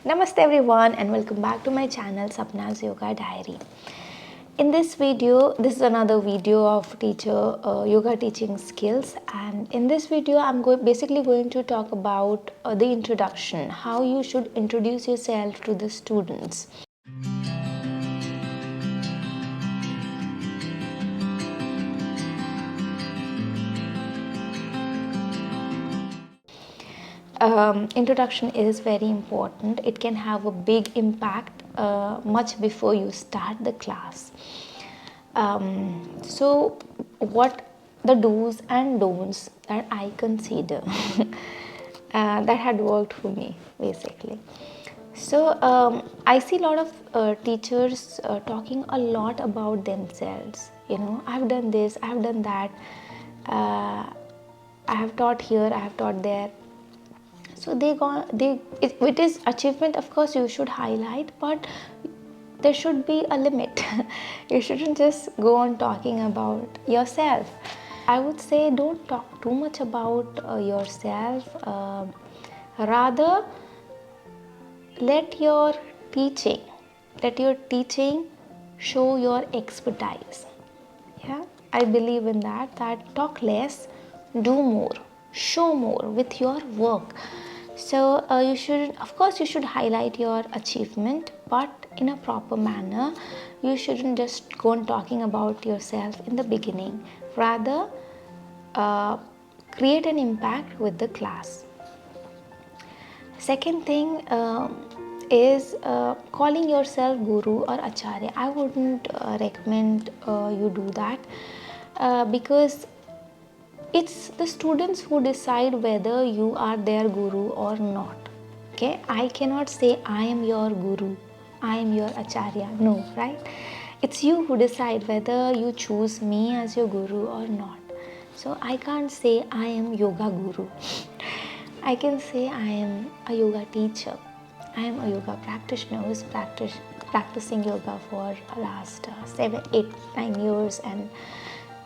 Namaste everyone and welcome back to my channel Sapna's Yoga Diary. In this video, this is another video of teacher yoga teaching skills, and in this video I'm basically going to talk about the introduction, how you should introduce yourself to the students. Introduction is very important. It can have a big impact much before you start the class. So what the do's and don'ts that I consider that had worked for me basically. So I see a lot of teachers talking a lot about themselves. I've done this, I've done that, I have taught here, I have taught there. So it is achievement, of course you should highlight, but there should be a limit. You shouldn't just go on talking about yourself. I would say don't talk too much about yourself. Rather, let your teaching show your expertise. Yeah, I believe in that talk less, do more, show more with your work. So you should highlight your achievement, but in a proper manner. You shouldn't just go on talking about yourself in the beginning. Rather, create an impact with the class. Second thing is calling yourself guru or acharya. I wouldn't recommend you do that because it's the students who decide whether you are their guru or not. Okay, I cannot say I am your guru, I am your acharya. No, right? It's you who decide whether you choose me as your guru or not. So I can't say I am yoga guru. I can say I am a yoga teacher. I am a yoga practitioner who's practicing yoga for last 7, 8, 9 years, and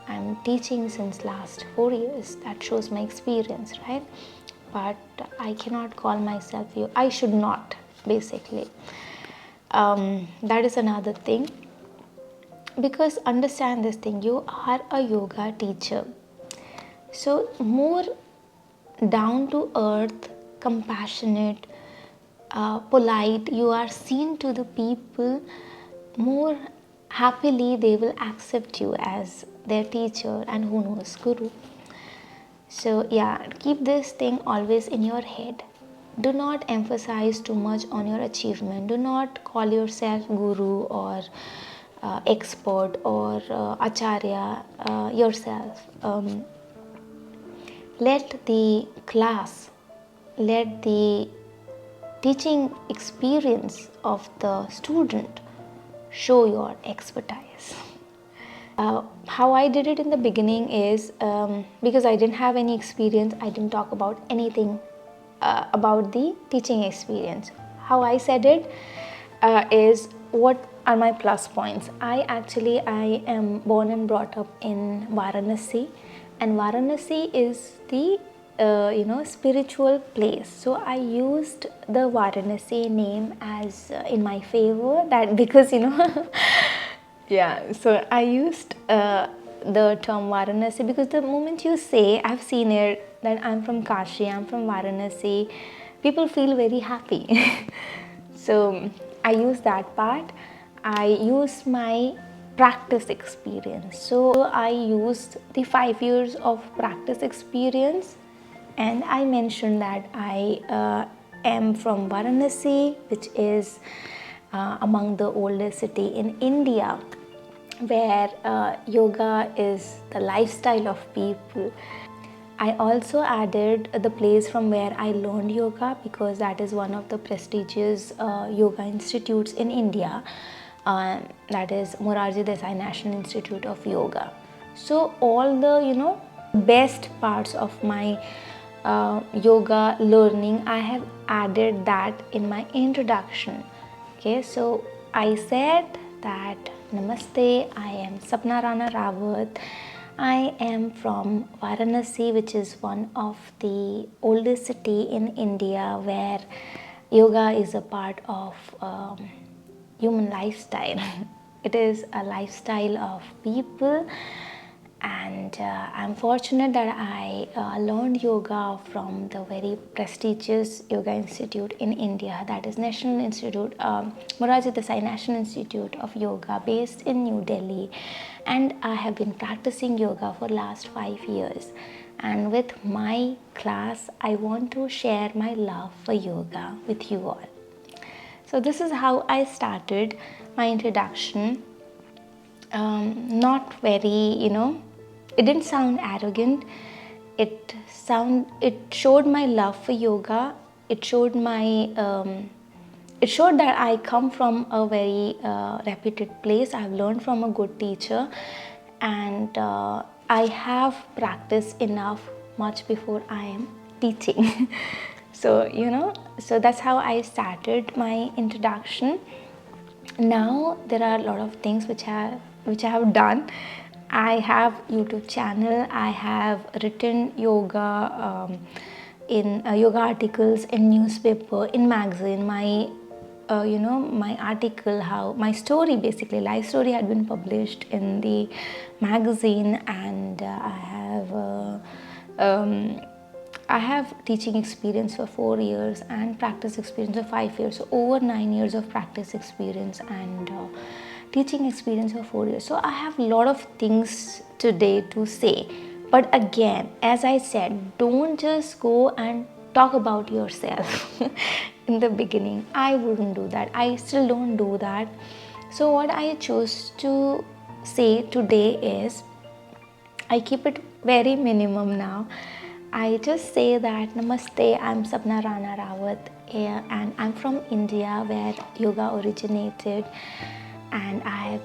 I'm teaching since last 4 years. That shows my experience, right? But I cannot call myself you. I should not, basically. That is another thing. Because understand this thing, you are a yoga teacher. So more down to earth, compassionate, polite you are seen to the people, more happily they will accept you as their teacher and who knows, guru. So yeah, keep this thing always in your head. Do not emphasize too much on your achievement. Do not call yourself guru or expert or acharya yourself. Let the class, let the teaching experience of the student show your expertise. How I did it in the beginning is because I didn't have any experience, I didn't talk about anything about the teaching experience. How I said it is what are my plus points. I am born and brought up in Varanasi, and Varanasi is the spiritual place. So I used the Varanasi name as in my favor, that because yeah, so I used the term Varanasi because the moment you say, I've seen it, that I'm from Kashi, I'm from Varanasi, people feel very happy. So I use that part. I use my practice experience. So I used the 5 years of practice experience, and I mentioned that I am from Varanasi, which is among the oldest city in India, where yoga is the lifestyle of people. I also added the place from where I learned yoga, because that is one of the prestigious yoga institutes in India, that is Morarji Desai National Institute of Yoga. So all the best parts of my yoga learning, I have added that in my introduction. Okay, so I said that Namaste, I am Sapna Rana Rawat. I am from Varanasi, which is one of the oldest city in India, where yoga is a part of human lifestyle. It is a lifestyle of people, and I'm fortunate that I learned yoga from the very prestigious yoga institute in India, that is National Institute, Morarji Desai National Institute of Yoga, based in New Delhi. And I have been practicing yoga for last 5 years, and with my class I want to share my love for yoga with you all. So this is how I started my introduction. Not very, it didn't sound arrogant. It showed my love for yoga. It showed that I come from a very reputed place. I've learned from a good teacher, and I have practiced enough much before I am teaching. So that's how I started my introduction. Now there are a lot of things which I have done. I have YouTube channel. I have written yoga in yoga articles in newspaper, in magazine. My my article, how my story, basically life story, had been published in the magazine, and I have teaching experience for 4 years and practice experience for 5 years. So over 9 years of practice experience and teaching experience for 4 years. So I have a lot of things today to say. But again, as I said, don't just go and talk about yourself in the beginning. I wouldn't do that. I still don't do that. So what I chose to say today is, I keep it very minimum now. I just say that Namaste, I'm Sapna Rana Rawat, and I'm from India, where yoga originated, and I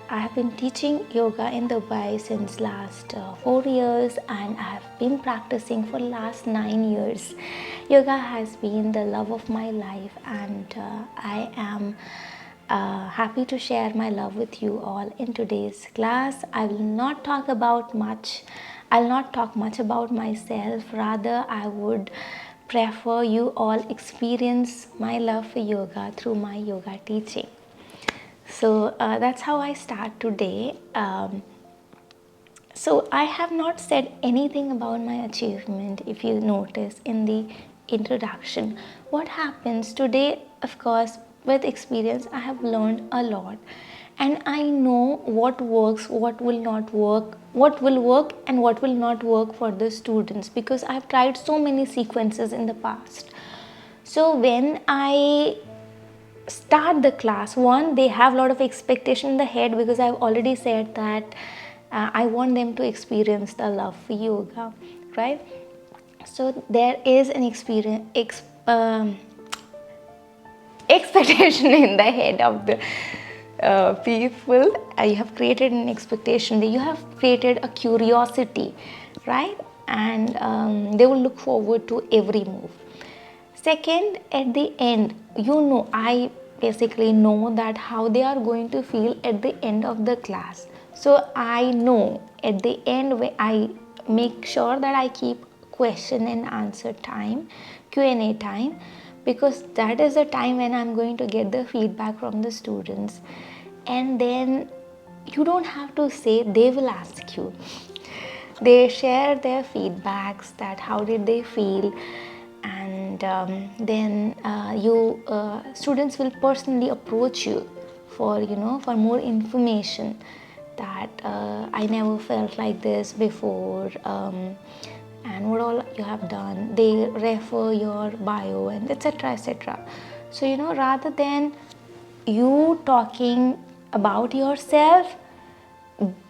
have been teaching yoga in Dubai since last 4 years, and I have been practicing for last 9 years. Yoga has been the love of my life, and I am happy to share my love with you all in today's class. I will not talk about much. I'll not talk much about myself. Rather, I would prefer you all experience my love for yoga through my yoga teaching. So that's how I start today. So I have not said anything about my achievement, if you notice in the introduction. What happens today, of course, with experience, I have learned a lot. And I know what works, what will not work, what will work and what will not work for the students, because I've tried so many sequences in the past. So when I start the class, one, they have a lot of expectation in the head, because I've already said that I want them to experience the love for yoga, right? So there is an expectation in the head of the people. You have created an expectation, you have created a curiosity, right? And they will look forward to every move. Second, at the end, I basically know that how they are going to feel at the end of the class. So I know at the end, where I make sure that I keep question and answer time, Q&A time, because that is the time when I'm going to get the feedback from the students. And then you don't have to say, they will ask you. They share their feedbacks, that how did they feel, and then students will personally approach you for more information, that I never felt like this before, and what all you have done. They refer your bio and etc etc. So rather than you talking about yourself,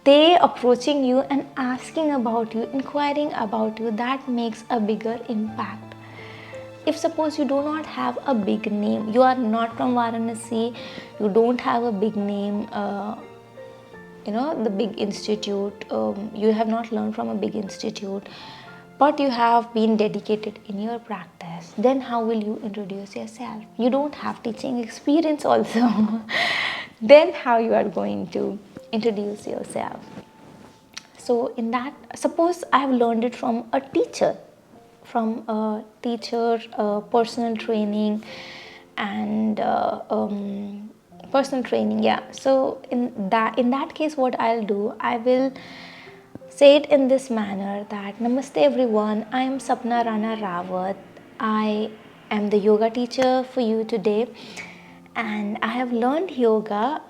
they approaching you and asking about you, inquiring about you, that makes a bigger impact. If suppose you do not have a big name, you are not from Varanasi, you don't have a big name, the big institute, you have not learned from a big institute, but you have been dedicated in your practice, then how will you introduce yourself? You don't have teaching experience also. Then how you are going to introduce yourself? So in that, suppose I have learned it from a teacher, personal training, and personal training. Yeah, so in that case, what I'll do, I will say it in this manner that Namaste everyone, I am Sapna Rana Rawat. I am the yoga teacher for you today, and I have learned yoga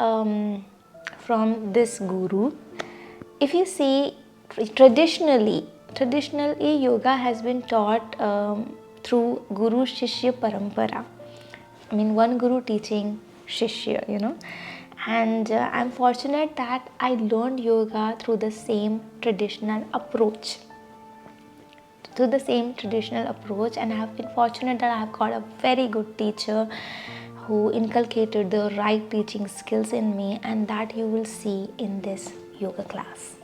from this guru. If you see, traditionally yoga has been taught through Guru Shishya Parampara. I mean, one guru teaching Shishya, And I'm fortunate that I learned yoga through the same traditional approach. And I have been fortunate that I have got a very good teacher who inculcated the right teaching skills in me, and that you will see in this yoga class.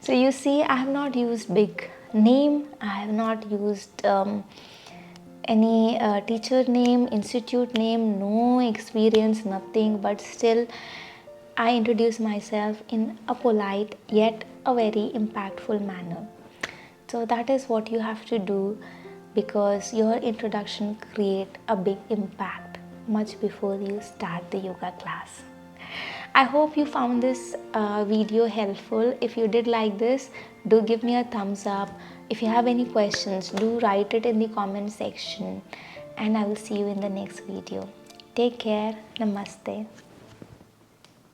So you see, I have not used big name, I have not used any teacher name, institute name, no experience, nothing, but still I introduce myself in a polite yet a very impactful manner. So that is what you have to do, because your introduction create a big impact much before you start the yoga class. I hope you found this video helpful. If you did like this, do give me a thumbs up. If you have any questions, do write it in the comment section, and I will see you in the next video. Take care. Namaste.